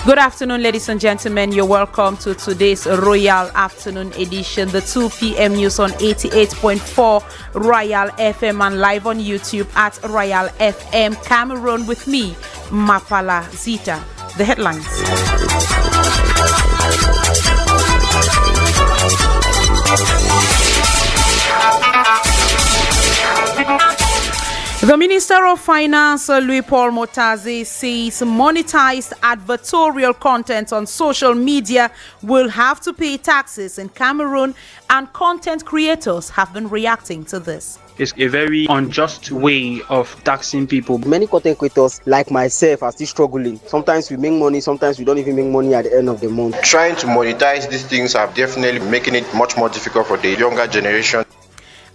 Good afternoon, ladies and gentlemen. You're welcome to today's Royal Afternoon Edition, the 2 p.m. news on 88.4 Royal FM and live on YouTube at Royal FM Cameroon with me, Mapala Zita. The headlines. The Minister of Finance, Louis-Paul Motaze, says monetized advertorial content on social media will have to pay taxes in Cameroon, and content creators have been reacting to this. It's a very unjust way of taxing people. Many content creators like myself are still struggling. Sometimes we make money, sometimes we don't even make money at the end of the month. Trying to monetize these things are definitely making it much more difficult for the younger generation.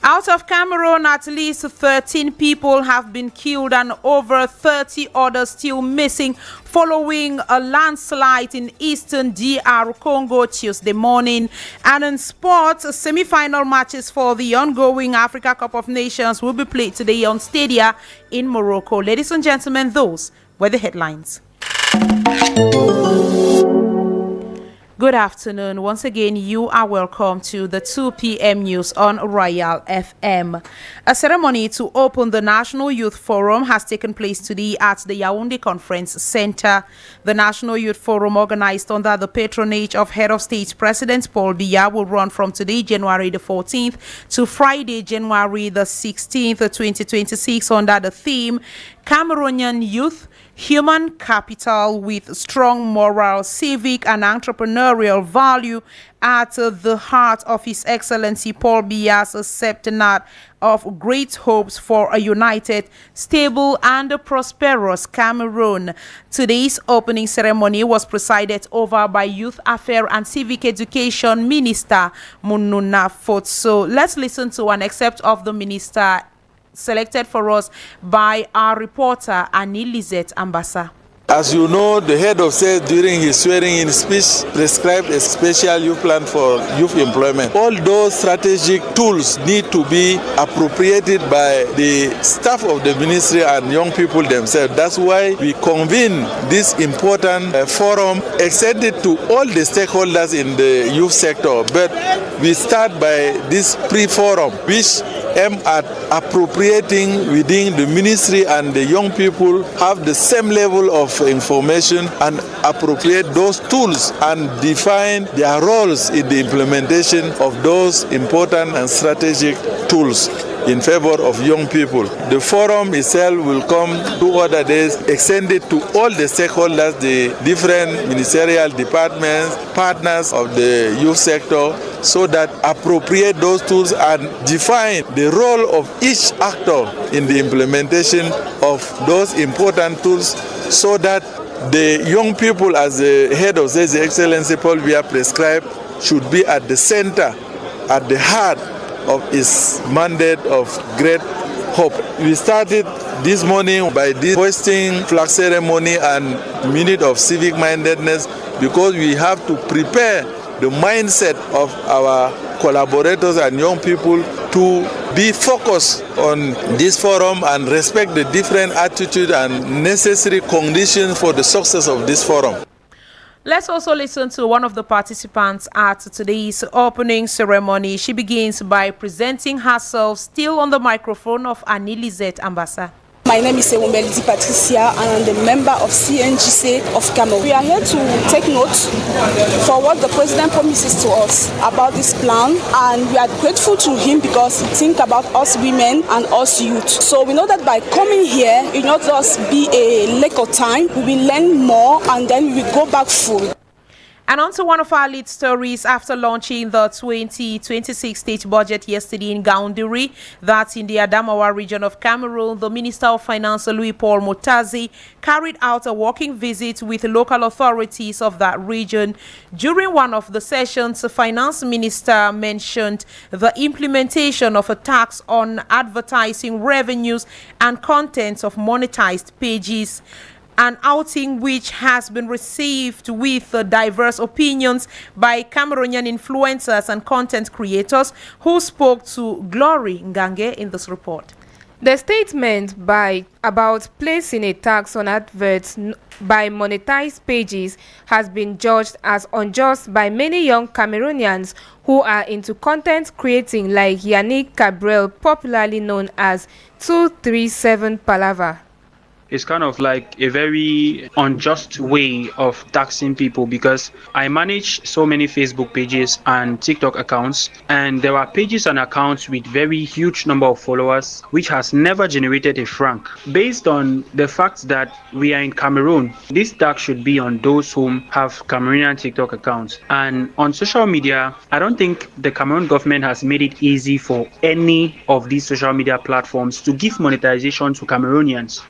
Out of Cameroon, at least 13 people have been killed and over 30 others still missing following a landslide in eastern DR Congo Tuesday morning. And in sports, semi-final matches for the ongoing Africa Cup of Nations will be played today on Stadia in Morocco. Ladies and gentlemen, those were the headlines. Good afternoon. Once again, you are welcome to the 2 p.m. news on Royal FM. A ceremony to open the National Youth Forum has taken place today at the Yaoundé Conference Center. The National Youth Forum, organized under the patronage of Head of State President Paul Biya, will run from today, January the 14th, to Friday, January the 16th, 2026, under the theme Cameroonian Youth, Human Capital with Strong Moral, Civic and Entrepreneurial Value, at the heart of His Excellency Paul Biya's septenary of great hopes for a united, stable and prosperous Cameroon. Today's opening ceremony was presided over by Youth Affairs and Civic Education Minister Mununa Fotso. Let's listen to an excerpt of the minister selected for us by our reporter Annie Lizette Ambassa. As you know, the head of state during his swearing-in speech prescribed a special youth plan for youth employment. All those strategic tools need to be appropriated by the staff of the ministry and young people themselves. That's why we convene this important forum, extended to all the stakeholders in the youth sector. But we start by this pre-forum, which aim at appropriating within the ministry and the young people have the same level of information and appropriate those tools and define their roles in the implementation of those important and strategic tools in favor of young people. The forum itself will come 2 other days, extended to all the stakeholders, the different ministerial departments, partners of the youth sector, so that appropriate those tools and define the role of each actor in the implementation of those important tools, so that the young people, as the head of His Excellency Paul Biya prescribed, should be at the center, at the heart of his mandate of great hope. We started this morning by this hoisting flag ceremony and minute of civic mindedness, because we have to prepare the mindset of our collaborators and young people to be focused on this forum and respect the different attitude and necessary conditions for the success of this forum. Let's also listen to one of the participants at today's opening ceremony. She begins by presenting herself, still on the microphone of Annie Lizette Ambassa. My name is Ewumbelidi Patricia, and I'm the member of CNGC of Cameroon. We are here to take note for what the president promises to us about this plan, and we are grateful to him because he thinks about us women and us youth. So we know that by coming here, it will not just be a lack of time. We will learn more, and then we will go back full. And on to one of our lead stories. After launching the 2026 state budget yesterday in Gaoundiri, that's in the Adamawa region of Cameroon, the Minister of Finance, Louis-Paul Motaze, carried out a walking visit with local authorities of that region. During one of the sessions, the Finance Minister mentioned the implementation of a tax on advertising revenues and contents of monetized pages, an outing which has been received with diverse opinions by Cameroonian influencers and content creators who spoke to Glory Ngange in this report. The statement about placing a tax on adverts by monetized pages has been judged as unjust by many young Cameroonians who are into content creating, like Yannick Cabrel, popularly known as 237 Palava. It's kind of like a very unjust way of taxing people, because I manage so many Facebook pages and TikTok accounts, and there are pages and accounts with very huge number of followers which has never generated a franc. Based on the fact that we are in Cameroon, this tax should be on those who have Cameroonian TikTok accounts. And on social media, I don't think the Cameroon government has made it easy for any of these social media platforms to give monetization to Cameroonians.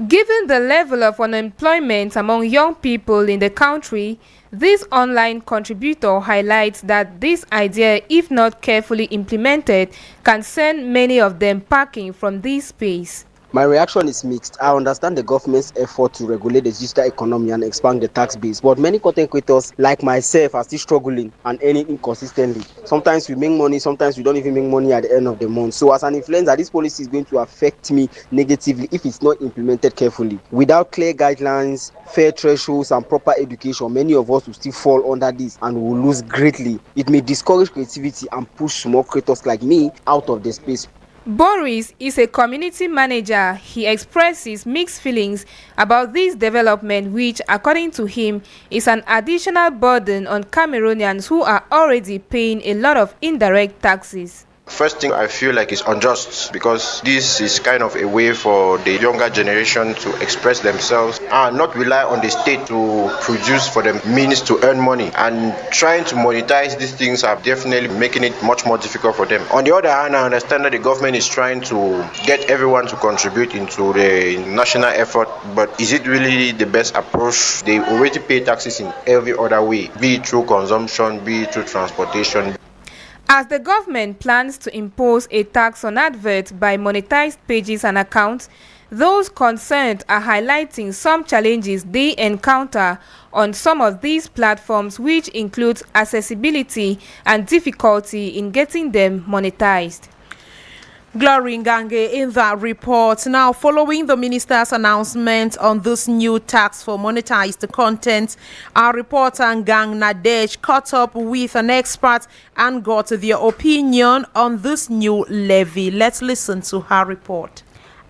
Given the level of unemployment among young people in the country, this online contributor highlights that this idea, if not carefully implemented, can send many of them packing from this space. My reaction is mixed. I understand the government's effort to regulate the digital economy and expand the tax base, but many content creators like myself are still struggling and earning inconsistently. Sometimes we make money, sometimes we don't even make money at the end of the month. So as an influencer, this policy is going to affect me negatively if it's not implemented carefully. Without clear guidelines, fair thresholds and proper education, many of us will still fall under this and will lose greatly. It may discourage creativity and push small creators like me out of the space. Boris is a community manager. He expresses mixed feelings about this development, which, according to him, is an additional burden on Cameroonians who are already paying a lot of indirect taxes. First thing, I feel like it's unjust because this is kind of a way for the younger generation to express themselves and not rely on the state to produce for them means to earn money. And trying to monetize these things are definitely making it much more difficult for them. On the other hand, I understand that the government is trying to get everyone to contribute into the national effort, but is it really the best approach? They already pay taxes in every other way, be it through consumption, be it through transportation. As the government plans to impose a tax on adverts by monetized pages and accounts, those concerned are highlighting some challenges they encounter on some of these platforms, which includes accessibility and difficulty in getting them monetized. Glory Ngange in that report. Now, following the minister's announcement on this new tax for monetized content, our reporter Ngang Nadej caught up with an expert and got their opinion on this new levy. Let's listen to her report.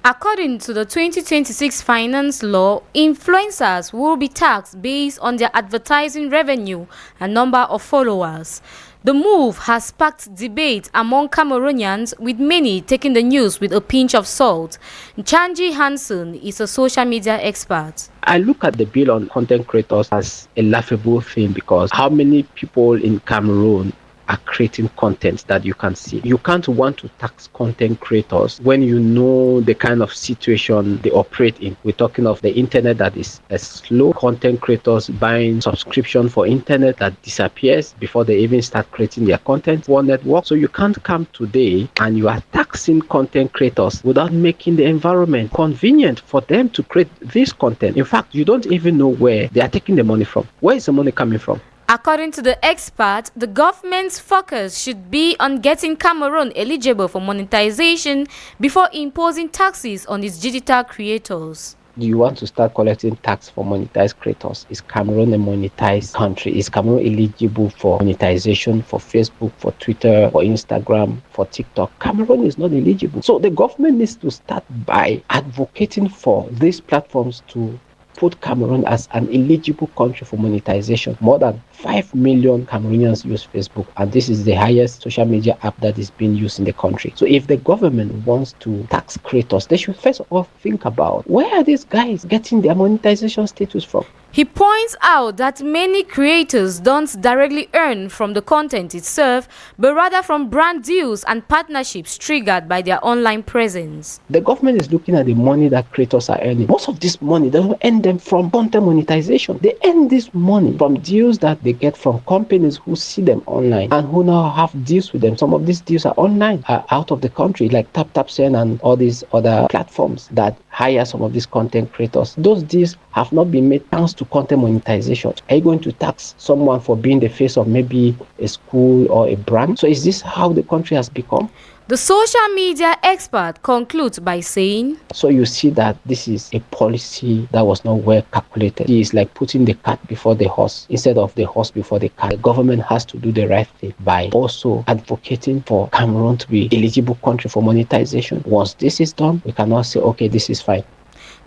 According to the 2026 finance law, influencers will be taxed based on their advertising revenue and number of followers. The move has sparked debate among Cameroonians, with many taking the news with a pinch of salt. Chanji Hansen is a social media expert. I look at the bill on content creators as a laughable thing because how many people in Cameroon are creating content that you can see? You can't want to tax content creators when you know the kind of situation they operate in. We're talking of the internet that is slow, content creators buying subscription for internet that disappears before they even start creating their content, one network. So you can't come today and you are taxing content creators without making the environment convenient for them to create this content. In fact, you don't even know where they are taking the money from. Where is the money coming from? According to the expert, the government's focus should be on getting Cameroon eligible for monetization before imposing taxes on its digital creators. Do you want to start collecting tax for monetized creators? Is Cameroon a monetized country? Is Cameroon eligible for monetization for Facebook, for Twitter, for Instagram, for TikTok? Cameroon is not eligible. So the government needs to start by advocating for these platforms to put Cameroon as an eligible country for monetization. More than 5 million Cameroonians use Facebook, and this is the highest social media app that is being used in the country. So if the government wants to tax creators, they should first of all think about where are these guys getting their monetization status from. He points out that many creators don't directly earn from the content itself, but rather from brand deals and partnerships triggered by their online presence. The government is looking at the money that creators are earning. Most of this money doesn't earn them from content monetization. They earn this money from deals that they get from companies who see them online and who now have deals with them. Some of these deals are online, are out of the country, like TapTapSend and all these other platforms that hire some of these content creators. Those deals have not been made thanks to content monetization. Are you going to tax someone for being the face of maybe a school or a brand? So is this how the country has become? The social media expert concludes by saying, So you see that this is a policy that was not well calculated. It is like putting the cart before the horse instead of the horse before the cart. The government has to do the right thing by also advocating for Cameroon to be eligible country for monetization. Once this is done, we cannot say, okay, this is fine.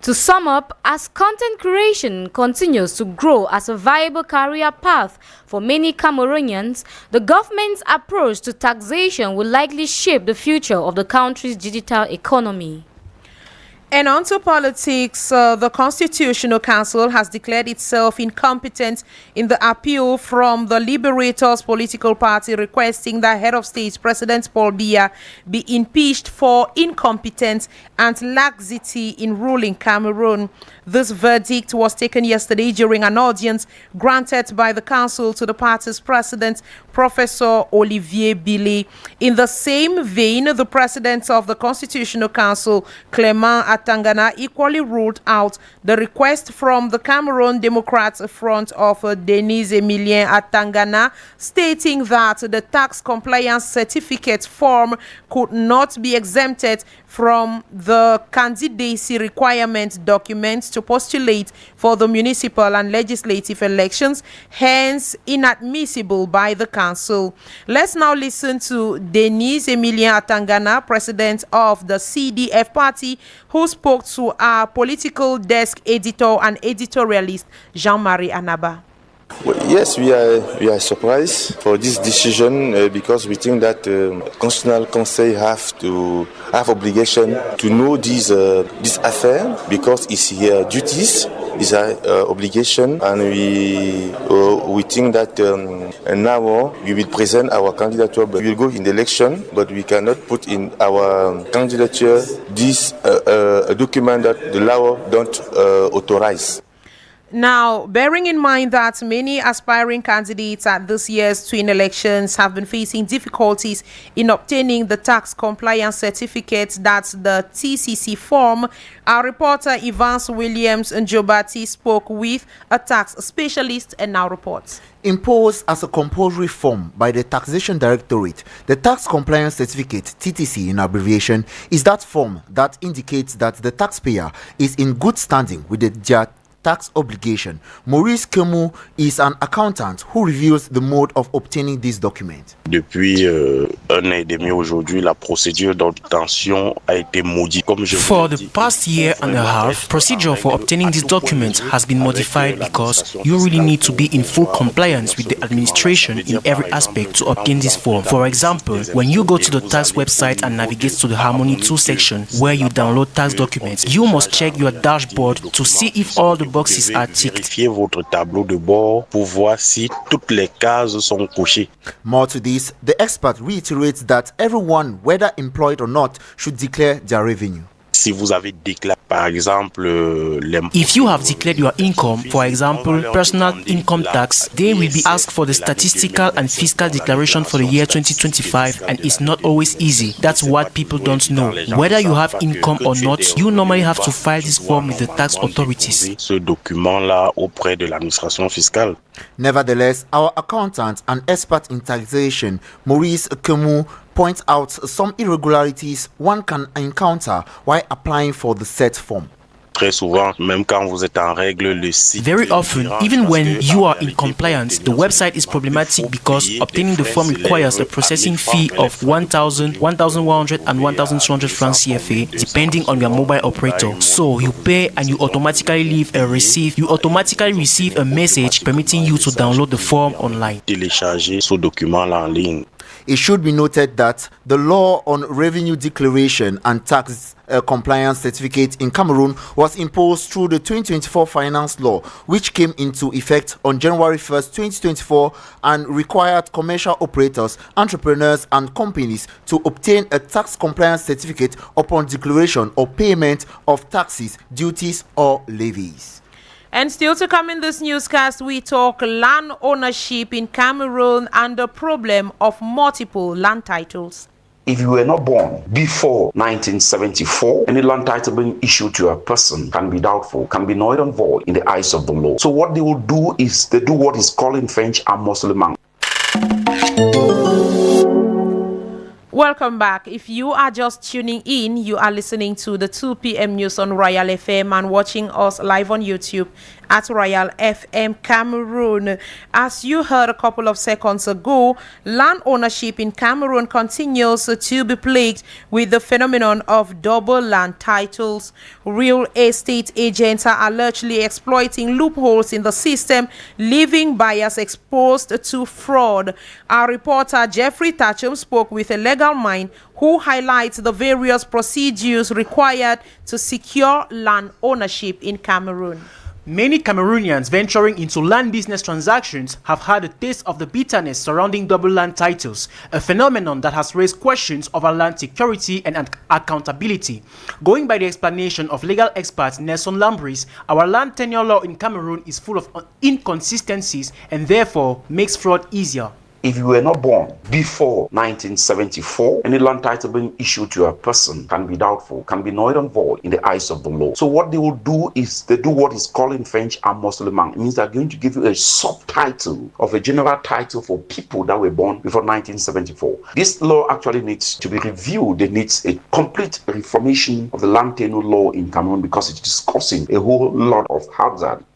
To sum up, as content creation continues to grow as a viable career path for many Cameroonians, the government's approach to taxation will likely shape the future of the country's digital economy. And on to politics, the Constitutional Council has declared itself incompetent in the appeal from the Liberators political party requesting that head of state President Paul Biya be impeached for incompetence and laxity in ruling Cameroon. This verdict was taken yesterday during an audience granted by the council to the party's president, Professor Olivier Billy. In the same vein, the president of the Constitutional Council, Clement Atangana, equally ruled out the request from the Cameroon Democrats Front of Denis Emilien Atangana, stating that the tax compliance certificate form could not be exempted from the candidacy requirement documents to postulate for the municipal and legislative elections, hence inadmissible by the council. Let's now listen to Denis Emilien Atangana, president of the CDF party, who spoke to our political desk editor and editorialist Jean-Marie Anaba. Well, yes, we are surprised for this decision because we think that Constitutional Council have obligation to know this affair because it's their duties, it's our obligation, and we think that now we will present our candidature, but we will go in the election, but we cannot put in our candidature this document that the law don't authorize. Now, bearing in mind that many aspiring candidates at this year's twin elections have been facing difficulties in obtaining the tax compliance certificates, that's the TCC form, our reporter Evans Williams Njobati spoke with a tax specialist and now reports. Imposed as a compulsory form by the Taxation Directorate, the Tax Compliance Certificate, TTC in abbreviation, is that form that indicates that the taxpayer is in good standing with the tax obligation. Maurice Kemu is an accountant who reveals the mode of obtaining this document. Depuis un an et demi aujourd'hui, la procédure d'obtention a été modifiée. For the past year and a half, procedure for obtaining this document has been modified because you really need to be in full compliance with the administration in every aspect to obtain this form. For example, when you go to the tax website and navigate to the Harmony 2 section where you download tax documents, you must check your dashboard to see if all the boxes are ticked. Vérifiez votre tableau de bord pour voir si toutes les cases sont cochées. More to this, the expert reiterates that everyone, whether employed or not, should declare their revenue. Si vous avez déclaré, par exemple, if you have declared your income, for example, personal income tax, they will be asked for the statistical and fiscal declaration for the year 2025, and it's not always easy. That's what people don't know. Whether you have income or not, you normally have to file this form with the tax authorities. Ce document-là auprès de l'administration fiscale. Nevertheless, our accountant and expert in taxation, Maurice Kemu, points out some irregularities one can encounter while applying for the set form. Très souvent, même quand vous êtes en règle, le site. Very often, even when you are in compliance, the website is problematic because obtaining the form requires a processing fee of 1,000, 1,100 and 1,200 francs CFA, depending on your mobile operator. So you pay and you automatically receive a message permitting you to download the form online. Télécharger ce document-là en ligne. It should be noted that the law on revenue declaration and tax compliance certificate in Cameroon was imposed through the 2024 finance law, which came into effect on January 1st, 2024, and required commercial operators, entrepreneurs, and companies to obtain a tax compliance certificate upon declaration or payment of taxes, duties, or levies. And still to come in this newscast, we talk land ownership in Cameroon and the problem of multiple land titles. If you were not born before 1974, any land title being issued to a person can be doubtful, can be null and void in the eyes of the law. So what they will do is they do what is called in French un morcellement. Welcome back. If you are just tuning in, you are listening to the 2 p.m. news on Royal FM and watching us live on YouTube at Royal FM Cameroon. As you heard a couple of seconds ago, land ownership in Cameroon continues to be plagued with the phenomenon of double land titles. Real estate agents are allegedly exploiting loopholes in the system, leaving buyers exposed to fraud. Our reporter Jeffrey Tachum spoke with a legal mind who highlights the various procedures required to secure land ownership in Cameroon. Many Cameroonians venturing into land business transactions have had a taste of the bitterness surrounding double land titles, a phenomenon that has raised questions over land security and accountability. Going by the explanation of legal expert Nelson Lambris, our land tenure law in Cameroon is full of inconsistencies and therefore makes fraud easier. If you were not born before 1974, any land title being issued to a person can be doubtful, can be null and void in the eyes of the law. So what they will do is they do what is called in French a morcellement. It means they're going to give you a subtitle of a general title for people that were born before 1974. This law actually needs to be reviewed. It needs a complete reformation of the land tenure law in Cameroon because it is causing a whole lot of hazard.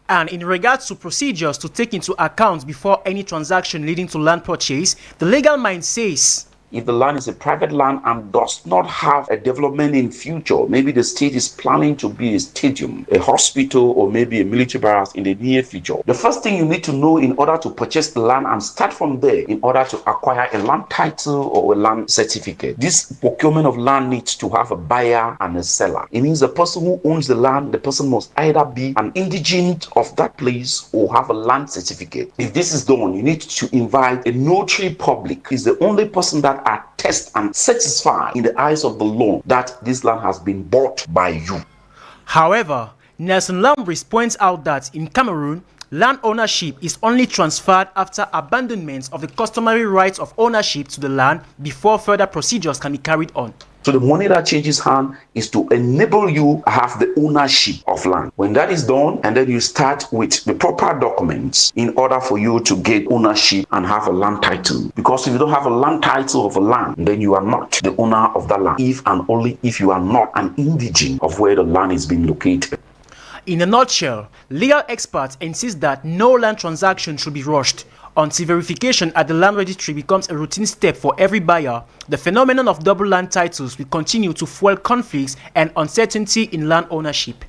And in regards to procedures to take into account before any transaction leading to land purchase, the legal mind says, if the land is a private land and does not have a development in future, maybe the state is planning to be a stadium, a hospital, or maybe a military barracks in the near future, the first thing you need to know in order to purchase the land and start from there in order to acquire a land title or a land certificate. This procurement of land needs to have a buyer and a seller. It means the person who owns the land, the person must either be an indigent of that place or have a land certificate. If this is done, you need to invite a notary public. He's the only person that attest and satisfy in the eyes of the law that this land has been bought by you. However, Nelson Lambris points out that in Cameroon, land ownership is only transferred after abandonment of the customary rights of ownership to the land before further procedures can be carried on. So the money that changes hand is to enable you to have the ownership of land. When that is done, and then you start with the proper documents in order for you to get ownership and have a land title. Because if you don't have a land title of a land, then you are not the owner of that land. If and only if you are not an indigent of where the land is being located. In a nutshell, legal experts insist that no land transaction should be rushed. Until verification at the land registry becomes a routine step for every buyer, the phenomenon of double land titles will continue to fuel conflicts and uncertainty in land ownership.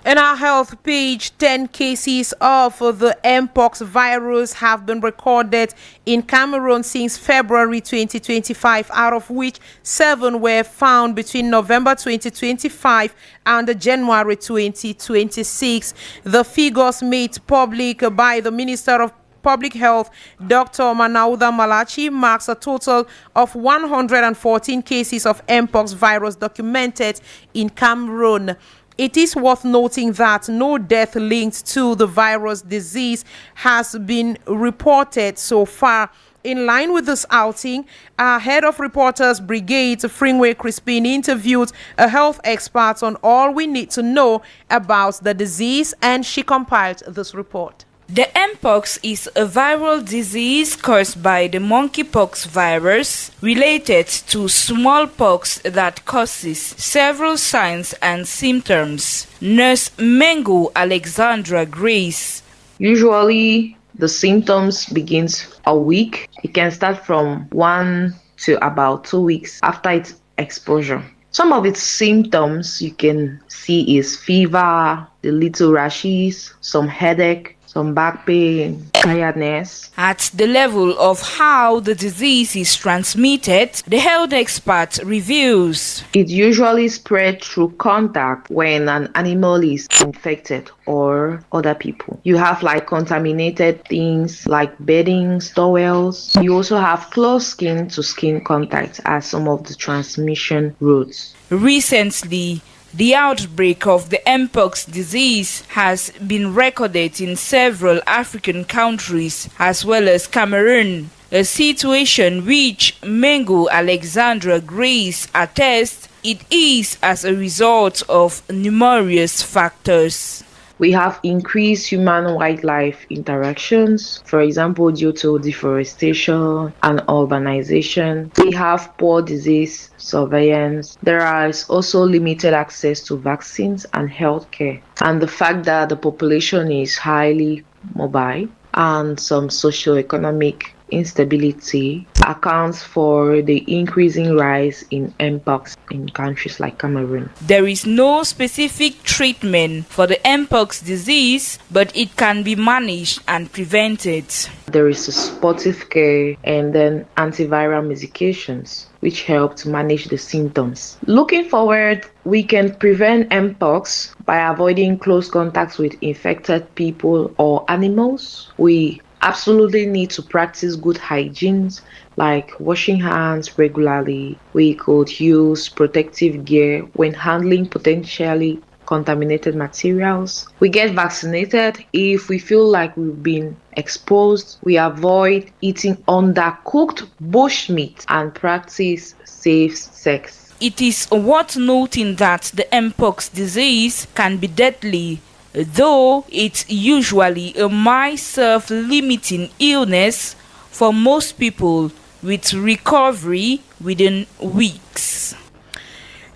In our health page, 10 cases of the Mpox virus have been recorded in Cameroon since February 2025, out of which 7 were found between November 2025 and January 2026. The figures made public by the Minister of Public Health, Dr. Manauda Malachi, marks a total of 114 cases of Mpox virus documented in Cameroon. It is worth noting that no death linked to the virus disease has been reported so far. In line with this outing, our head of reporters brigade, Fringway Crispin, interviewed a health expert on all we need to know about the disease, and she compiled this report. The Mpox is a viral disease caused by the monkeypox virus related to smallpox that causes several signs and symptoms. Nurse Mengo Alexandra Grace. Usually the symptoms begins a week. It can start from 1 to about 2 weeks after its exposure. Some of its symptoms you can see is fever, the little rashes, some headache, some back pain, tiredness. At the level of how the disease is transmitted, the health expert reviews. It usually spreads through contact when an animal is infected or other people. You have like contaminated things like beddings, towels. You also have close skin to skin contact as some of the transmission routes. Recently, the outbreak of the Mpox disease has been recorded in several African countries as well as Cameroon, a situation which Mengo Alexandra Grace attests it is as a result of numerous factors. We have increased human-wildlife interactions, for example, due to deforestation and urbanization. We have poor disease surveillance. There is also limited access to vaccines and healthcare. And the fact that the population is highly mobile and some socioeconomic instability accounts for the increasing rise in mpox in countries like Cameroon. There is no specific treatment for the mpox disease, but it can be managed and prevented. There is a supportive care and then antiviral medications which help to manage the symptoms. Looking forward, we can prevent mpox by avoiding close contacts with infected people or animals. We absolutely need to practice good hygiene, like washing hands regularly. We could use protective gear when handling potentially contaminated materials. We get vaccinated if we feel like we've been exposed. We avoid eating undercooked bushmeat and practice safe sex. It is worth noting that the mpox disease can be deadly, though it's usually a mild self-limiting illness for most people, with recovery within weeks.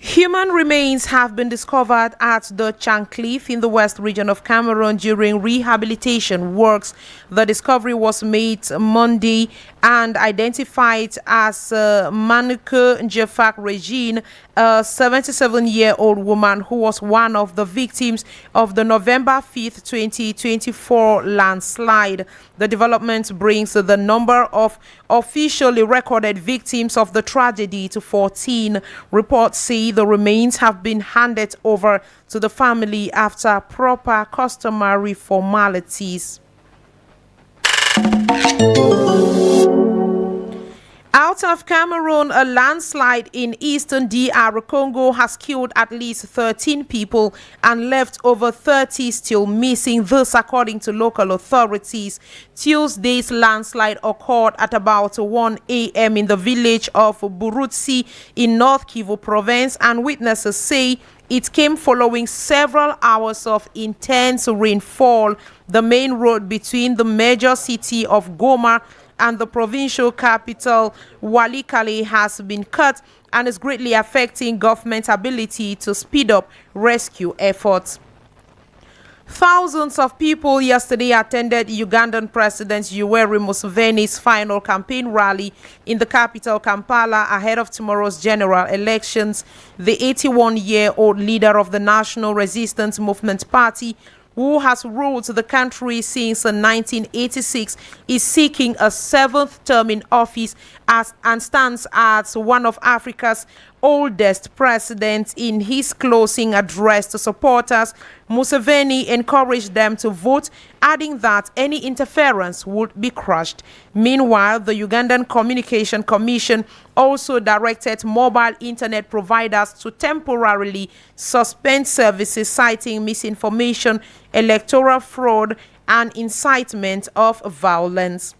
Human remains have been discovered at the Chancliffe in the west region of Cameroon during rehabilitation works. The discovery was made Monday and identified as Manuke Njefak Regine, a 77-year-old woman who was one of the victims of the November 5th, 2024 landslide. The development brings the number of officially recorded victims of the tragedy to 14. Reports say the remains have been handed over to the family after proper customary formalities. Out of Cameroon, a landslide in eastern DR Congo has killed at least 13 people and left over 30 still missing, this according to local authorities. Tuesday's landslide occurred at about 1 a.m. in the village of Burutsi in North Kivu province, and witnesses say it came following several hours of intense rainfall. The main road between the major city of Goma and the provincial capital Walikale has been cut and is greatly affecting government's ability to speed up rescue efforts. Thousands of people yesterday attended Ugandan President Yoweri Museveni's final campaign rally in the capital Kampala ahead of tomorrow's general elections. The 81-year-old leader of the National Resistance Movement Party, who has ruled the country since 1986, is seeking a 7th term in office and stands as one of Africa's oldest presidents. In his closing address to supporters, Museveni encouraged them to vote, adding that any interference would be crushed. Meanwhile, the Ugandan Communication Commission also directed mobile internet providers to temporarily suspend services, citing misinformation, electoral fraud, and incitement of violence.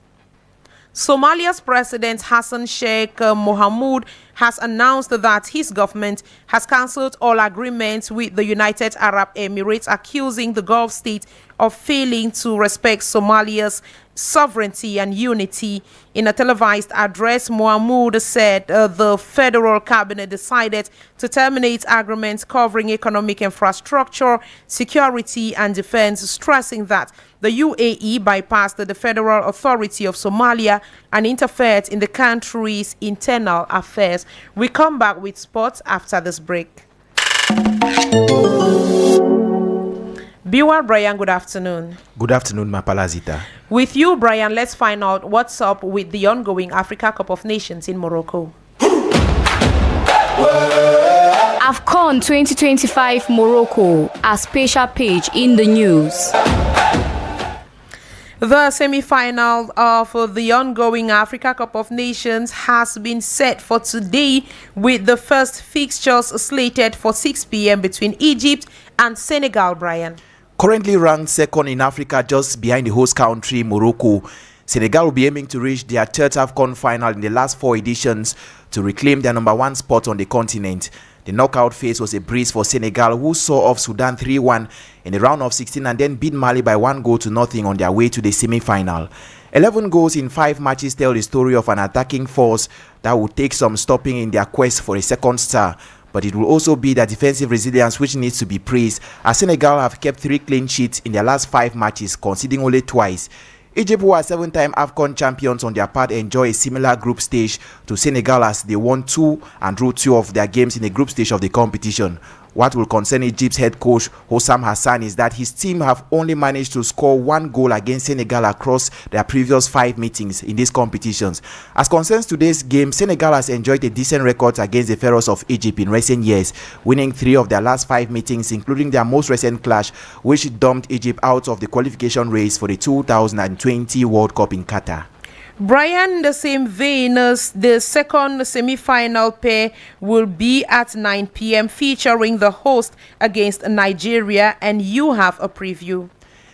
Somalia's President Hassan Sheikh Mohamud has announced that his government has cancelled all agreements with the United Arab Emirates, accusing the Gulf state of failing to respect Somalia's sovereignty and unity. In a televised address, Mohamud said the federal cabinet decided to terminate agreements covering economic infrastructure, security, and defense, stressing that the UAE bypassed the federal authority of Somalia and interfered in the country's internal affairs. We come back with sports after this break. Biwa Brian, good afternoon. Good afternoon, Mapalazita. With you, Brian, let's find out what's up with the ongoing Africa Cup of Nations in Morocco. AFCON 2025 Morocco, a special page in the news. The semi-final of the ongoing Africa Cup of Nations has been set for today, with the first fixtures slated for 6 p.m. between Egypt and Senegal, Brian. Currently ranked second in Africa, just behind the host country, Morocco, Senegal will be aiming to reach their third AFCON final in the last 4 editions to reclaim their #1 spot on the continent. The knockout phase was a breeze for Senegal, who saw off Sudan 3-1 in the round of 16 and then beat Mali by 1-0 on their way to the semi-final. 11 goals in 5 matches tell the story of an attacking force that will take some stopping in their quest for a second star. But it will also be their defensive resilience which needs to be praised, as Senegal have kept 3 clean sheets in their last 5 matches, conceding only twice. Egypt, who are 7-time AFCON champions on their part, enjoy a similar group stage to Senegal as they won 2 and drew 2 of their games in the group stage of the competition. What will concern Egypt's head coach Hossam Hassan is that his team have only managed to score 1 goal against Senegal across their previous 5 meetings in these competitions. As concerns today's game, Senegal has enjoyed a decent record against the Pharaohs of Egypt in recent years, winning 3 of their last 5 meetings, including their most recent clash, which dumped Egypt out of the qualification race for the 2020 World Cup in Qatar. Brian, in the same vein, the second semi-final pair will be at 9 p.m. featuring the host against Nigeria, and you have a preview.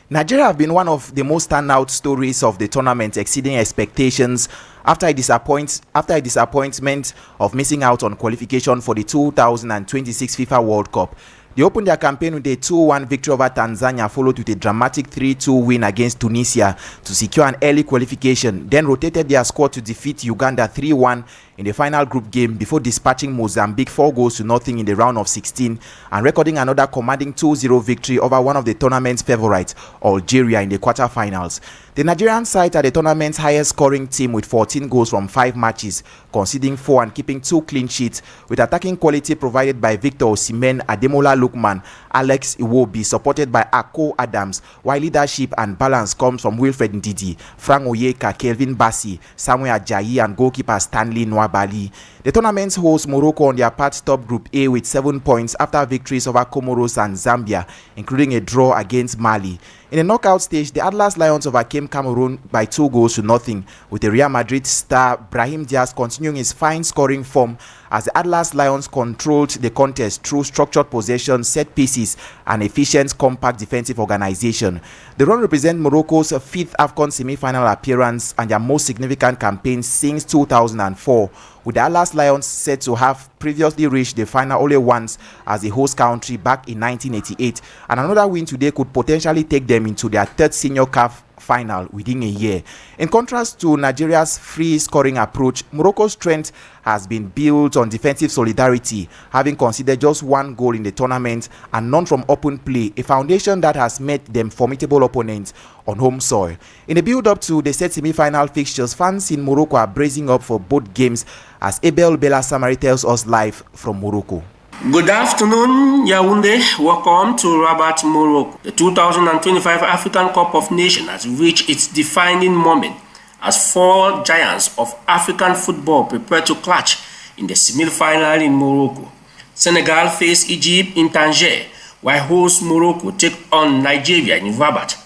Nigeria have been one of the most standout stories of the tournament, exceeding expectations after a disappointment of missing out on qualification for the 2026 FIFA World Cup. They opened their campaign with a 2-1 victory over Tanzania, followed with a dramatic 3-2 win against Tunisia to secure an early qualification, then rotated their squad to defeat Uganda 3-1 in the final group game before dispatching Mozambique 4-0 in the round of 16 and recording another commanding 2-0 victory over one of the tournament's favorites, Algeria, in the quarterfinals. The Nigerian side are the tournament's highest scoring team with 14 goals from 5 matches, conceding 4 and keeping 2 clean sheets, with attacking quality provided by Victor Osimhen, Ademola Lookman, Alex Iwobi, supported by Ako Adams, while leadership and balance comes from Wilfred Ndidi, Frank Oyeka, Kelvin Bassi, Samuel Ajayi, and goalkeeper Stanley Nwabali. The tournament's host Morocco on their part topped Group A with 7 points after victories over Comoros and Zambia, including a draw against Mali. In the knockout stage, the Atlas Lions overcame Cameroon by 2-0, with the Real Madrid star Brahim Diaz continuing his fine scoring form as the Atlas Lions controlled the contest through structured possession, set pieces, and efficient, compact defensive organization. The run represents Morocco's 5th AFCON semi-final appearance and their most significant campaign since 2004, with the Atlas Lions said to have previously reached the final only once as the host country back in 1988, and another win today could potentially take them into their 3rd senior CAF final within a year. In contrast to Nigeria's free scoring approach, Morocco's strength has been built on defensive solidarity, having conceded just 1 goal in the tournament and none from open play, a foundation that has made them formidable opponents on home soil. In the build-up to the set semi-final fixtures, fans in Morocco are bracing up for both games, as Abel Bella Samari tells us live from Morocco. Good afternoon, Yaoundé. Welcome to Rabat, Morocco. The 2025 African Cup of Nations has reached its defining moment as 4 giants of African football prepare to clash in the semi-final in Morocco. Senegal face Egypt in Tanger, while host Morocco take on Nigeria in Rabat,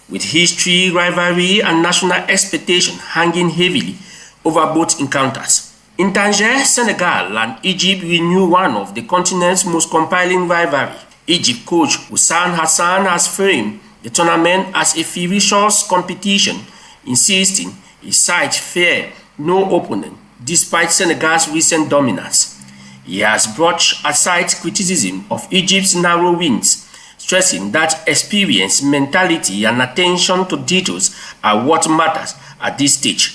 with history, rivalry, and national expectation hanging heavily over both encounters. In Tanger, Senegal and Egypt renew one of the continent's most compelling rivalry. Egypt coach Hossam Hassan has framed the tournament as a ferocious competition, insisting his side fear no opponent despite Senegal's recent dominance. He has brushed aside criticism of Egypt's narrow wins, stressing that experience, mentality, and attention to details are what matters at this stage.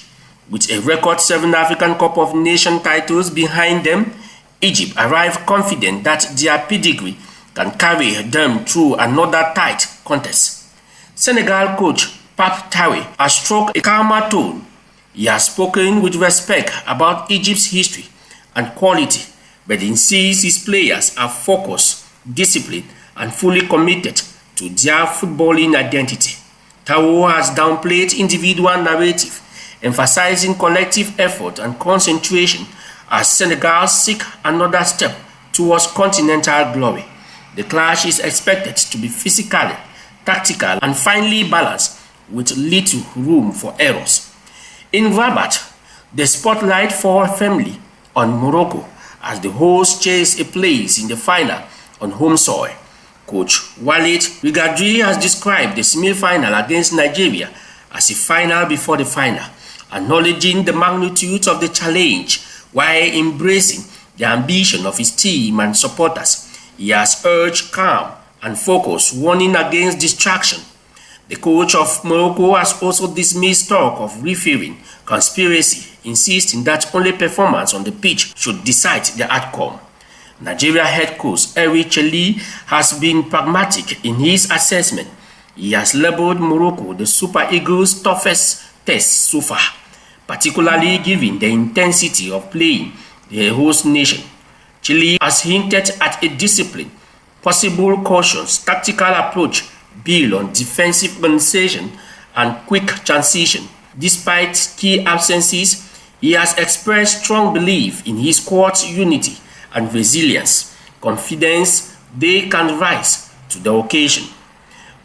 With a record 7 African Cup of Nations titles behind them, Egypt arrived confident that their pedigree can carry them through another tight contest. Senegal coach Pape Tawe has struck a calmer tone. He has spoken with respect about Egypt's history and quality, but insists his players are focused, disciplined, and fully committed to their footballing identity. Tawe has downplayed individual narrative, emphasizing collective effort and concentration as Senegal seek another step towards continental glory. The clash is expected to be physical, tactical, and finely balanced, with little room for errors. In Rabat, the spotlight falls firmly on Morocco as the hosts chase a place in the final on home soil. Coach Walid Regragui has described the semi-final against Nigeria as a final before the final, acknowledging the magnitude of the challenge while embracing the ambition of his team and supporters, he has urged calm and focus, warning against distraction. The coach of Morocco has also dismissed talk of refereeing conspiracy, insisting that only performance on the pitch should decide the outcome. Nigeria head coach Eric Chelle has been pragmatic in his assessment. He has labeled Morocco the Super Eagles' toughest test so far, particularly given the intensity of playing the host nation. Chelle has hinted at a discipline, possible cautions, tactical approach built on defensive organization and quick transition. Despite key absences, he has expressed strong belief in his squad's unity and resilience, confidence they can rise to the occasion.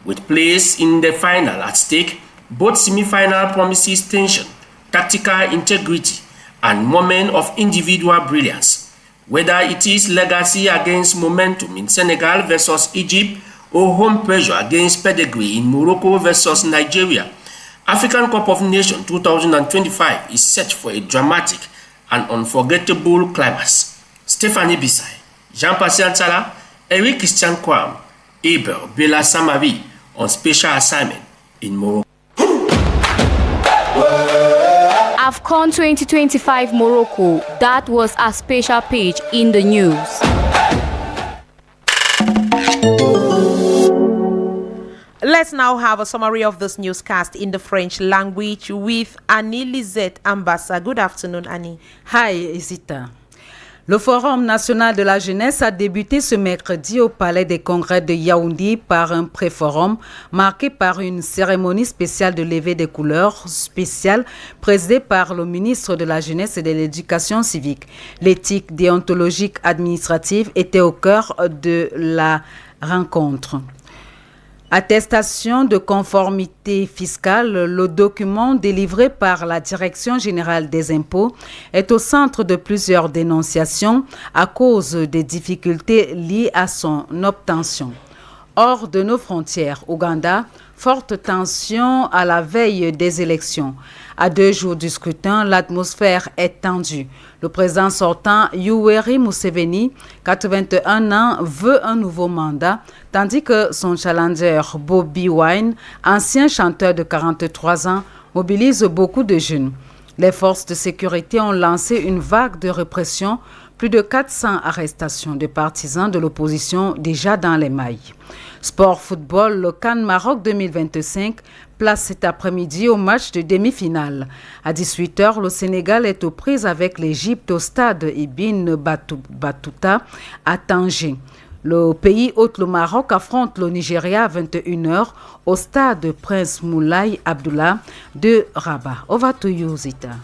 With place in the final at stake, both semi-final promises tension, tactical integrity, and moment of individual brilliance. Whether it is legacy against momentum in Senegal versus Egypt or home pressure against pedigree in Morocco versus Nigeria, African Cup of Nations 2025 is set for a dramatic and unforgettable climax. Stephanie Bisay, Jean-Pascal Sala, Eric Christian Kwam, Abel Bella Samari on special assignment in Morocco. AFCON 2025 Morocco, that was a special page in the news. Let's now have a summary of this newscast in the French language with Annie Lisette Ambassa. Good afternoon, Annie. Hi, Isita. Le Forum national de la jeunesse a débuté ce mercredi au Palais des Congrès de Yaoundé par un pré-forum marqué par une cérémonie spéciale de levée des couleurs spéciale présidée par le ministre de la Jeunesse et de l'Éducation civique. L'éthique déontologique administrative était au cœur de la rencontre. Attestation de conformité fiscale, le document délivré par la Direction générale des impôts est au centre de plusieurs dénonciations à cause des difficultés liées à son obtention. Hors de nos frontières, Ouganda, forte tension à la veille des élections. À 2 jours du scrutin, l'atmosphère est tendue. Le président sortant, Yoweri Museveni, 81 ans, veut un nouveau mandat, tandis que son challenger, Bobi Wine, ancien chanteur de 43 ans, mobilise beaucoup de jeunes. Les forces de sécurité ont lancé une vague de répression, plus de 400 arrestations de partisans de l'opposition déjà dans les mailles. Sport football, le CAN Maroc 2025 place cet après-midi au match de demi-finale. À 18h, le Sénégal est aux prises avec l'Égypte au stade Ibn Battuta à Tanger. Le pays hôte, le Maroc, affronte le Nigeria à 21h au stade Prince Moulay Abdullah de Rabat. Over to you, Zita.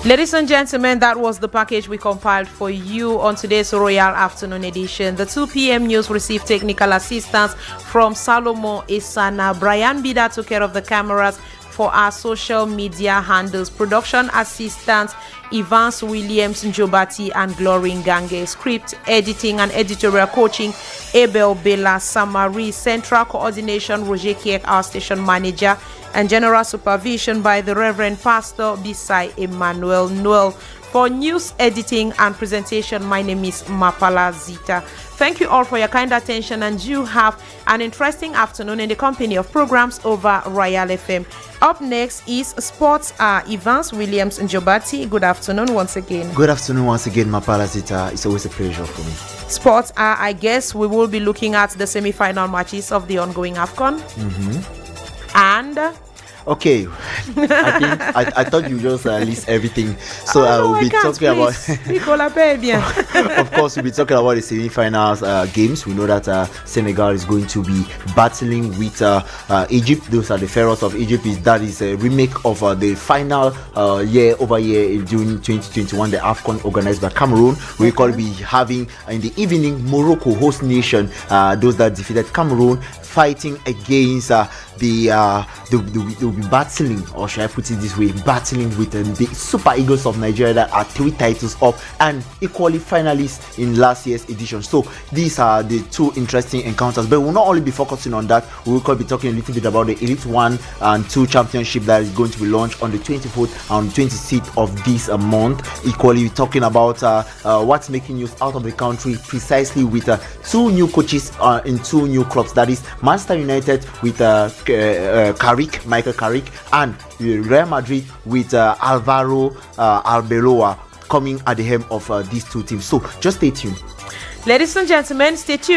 Ladies and gentlemen, that was the package we compiled for you on today's Royal Afternoon Edition. The 2 p.m. news received technical assistance from Salomon Isana. Brian Bida took care of the cameras for our social media handles. Production assistants Evans Williams Njobati and Glory Ngange. Script editing and editorial coaching Abel Bella Samari. Central coordination Roger Kiek, our station manager, and general supervision by the Reverend Pastor Bisay Emmanuel Noel. For news editing and presentation, my name is Mapala Zita. Thank you all for your kind attention, and you have an interesting afternoon in the company of programs over Royal FM. Up next is Sports Hour. Evans Williams Njobati, good afternoon once again. Good afternoon once again, Mapala Zita. It's always a pleasure for me. Sports Hour, I guess we will be looking at the semi-final matches of the ongoing AFCON. And Okay, I thought you just list everything. So we'll be talking about. Of course, we'll be talking about the semi-finals games. We know that Senegal is going to be battling with Egypt. Those are the Pharaohs of Egypt. That is a remake of the final year in June 2021, the AFCON organized by Cameroon. We will be having in the evening Morocco, host nation, those that defeated Cameroon, fighting against they'll be battling, or should I put it this way, battling with the Super Eagles of Nigeria that are 3 titles up and equally finalists in last year's edition. So these are the 2 interesting encounters, but we'll not only be focusing on that. We will be talking a little bit about the Elite 1 and 2 championship that is going to be launched on the 24th and 26th of this month. Equally, we're talking about what's making news out of the country, precisely with 2 new coaches in 2 new clubs, that is Manchester United with Michael Carrick, and Real Madrid with Alvaro Arbeloa coming at the helm of these 2 teams. So just stay tuned. Ladies and gentlemen, stay tuned.